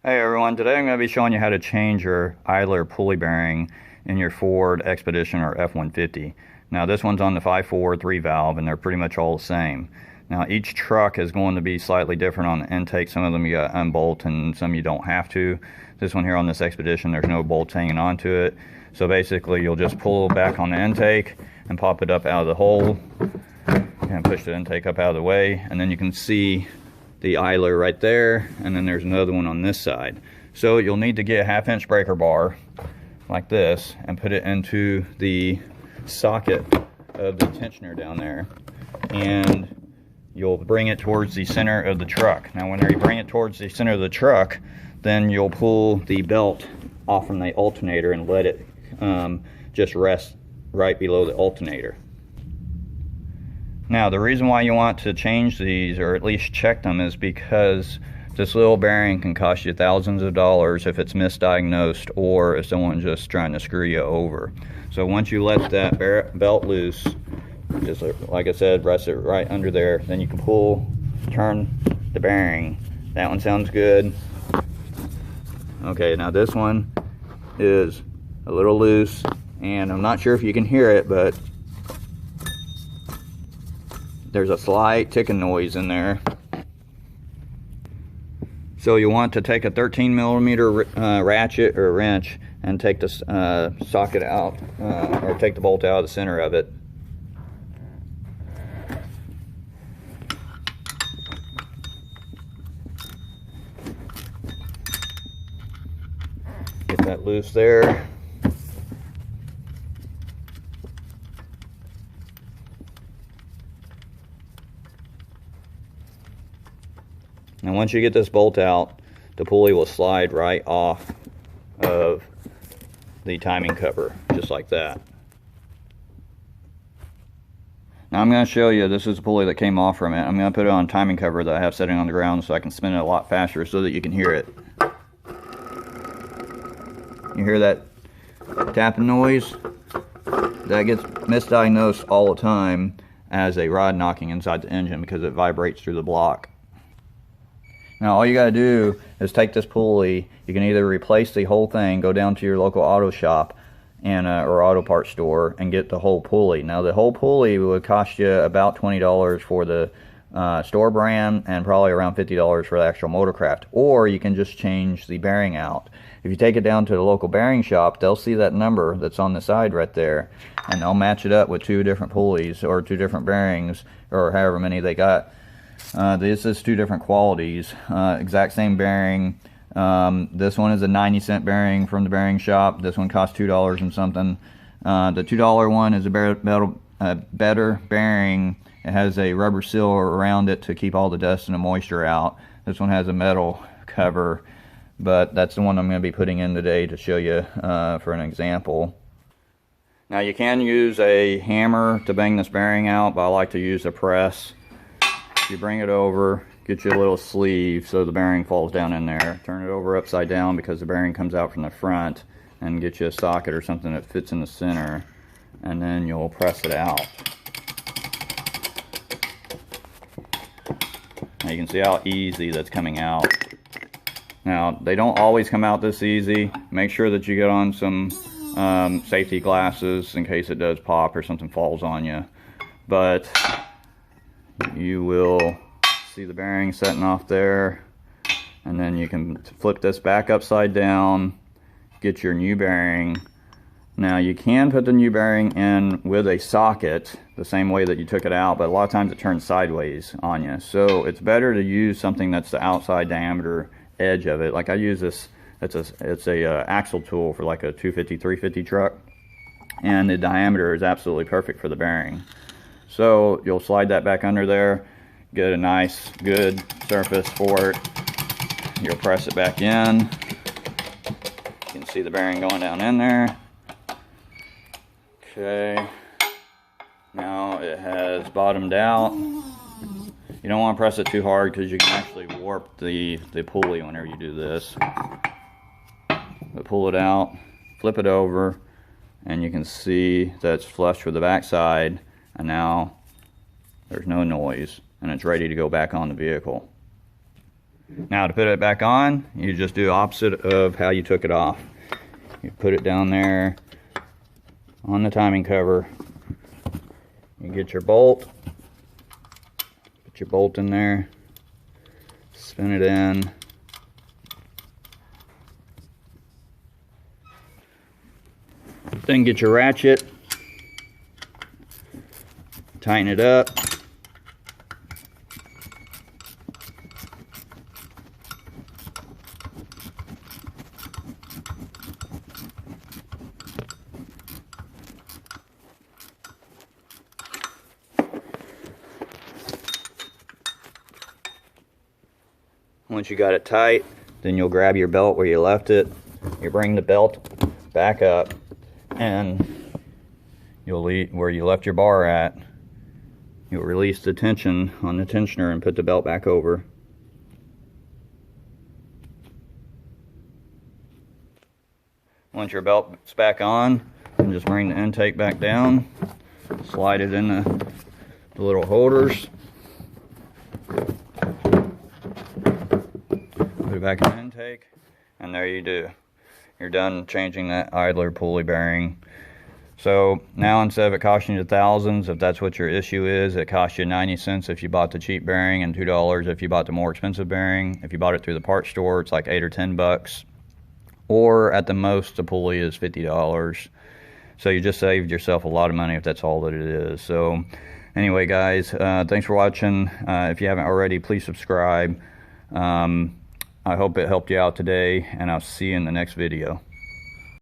Hey everyone, today I'm going to be showing you how to change your idler pulley bearing in your Ford Expedition or F-150. Now this one's on the 5.4 3-valve and they're pretty much all the same. Now each truck is going to be slightly different on the intake. Some of them you got to unbolt and some you don't have to. This one here on this Expedition, there's no bolts hanging onto it. So basically you'll just pull back on the intake and pop it up out of the hole and push the intake up out of the way, and then you can see the idler right there, and then there's another one on this side. So you'll need to get a 1/2-inch breaker bar like this and put it into the socket of the tensioner down there, and you'll bring it towards the center of the truck. Now when you bring it towards the center of the truck, then you'll pull the belt off from the alternator and let it just rest right below the alternator. Now the reason why you want to change these, or at least check them, is because this little bearing can cost you thousands of dollars if it's misdiagnosed or if someone's just trying to screw you over. So once you let that belt loose, just like I said, rest it right under there, then you can turn the bearing. That one sounds good. Okay, now this one is a little loose, and I'm not sure if you can hear it, but there's a slight ticking noise in there. So you want to take a 13mm ratchet or wrench and take the socket out, or take the bolt out of the center of it. Get that loose there. And once you get this bolt out, the pulley will slide right off of the timing cover, just like that. Now I'm going to show you, this is the pulley that came off from it. I'm going to put it on a timing cover that I have sitting on the ground so I can spin it a lot faster so that you can hear it. You hear that tapping noise? That gets misdiagnosed all the time as a rod knocking inside the engine because it vibrates through the block. Now all you got to do is take this pulley. You can either replace the whole thing, go down to your local auto shop and or auto parts store and get the whole pulley. Now the whole pulley would cost you about $20 for the store brand and probably around $50 for the actual Motorcraft. Or you can just change the bearing out. If you take it down to the local bearing shop, they'll see that number that's on the side right there, and they'll match it up with two different pulleys or two different bearings or however many they got. This is two different qualities, exact same bearing. This one is a 90-cent bearing from the bearing shop. This one costs $2 and something. The $2 one is a better bearing. It has a rubber seal around it to keep all the dust and the moisture out. This one has a metal cover, but that's the one I'm going to be putting in today to show you for an example. Now you can use a hammer to bang this bearing out, but I like to use a press. You bring it over, get you a little sleeve so the bearing falls down in there. Turn it over upside down because the bearing comes out from the front, and get you a socket or something that fits in the center, and then you'll press it out. Now you can see how easy that's coming out. Now they don't always come out this easy. Make sure that you get on some safety glasses in case it does pop or something falls on you. But you will see the bearing setting off there, and then you can flip this back upside down, get your new bearing. Now you can put the new bearing in with a socket the same way that you took it out, but a lot of times it turns sideways on you, so it's better to use something that's the outside diameter edge of it. Like I use this, it's a axle tool for like a 250 350 truck, and the diameter is absolutely perfect for the bearing. So you'll slide that back under there, get a nice good surface for it. You'll press it back in. You can see the bearing going down in there. Okay, now it has bottomed out. You don't want to press it too hard because you can actually warp the pulley whenever you do this. But pull it out, flip it over, and you can see that it's flush with the back side. And now there's no noise, and it's ready to go back on the vehicle. Now to put it back on, you just do opposite of how you took it off. You put it down there on the timing cover. You get your bolt, put your bolt in there, spin it in. Then get your ratchet, tighten it up. Once you got it tight, then you'll grab your belt where you left it. You bring the belt back up, and you'll leave where you left your bar at. You'll release the tension on the tensioner and put the belt back over. Once your belt's back on, then just bring the intake back down, slide it in the little holders. Put it back in the intake, and there you do. You're done changing that idler pulley bearing. So now instead of it costing you thousands, if that's what your issue is, it costs you 90 cents if you bought the cheap bearing and $2 if you bought the more expensive bearing. If you bought it through the parts store, it's like $8 or $10. Or at the most, the pulley is $50. So you just saved yourself a lot of money if that's all that it is. So anyway, guys, thanks for watching. If you haven't already, please subscribe. I hope it helped you out today, and I'll see you in the next video.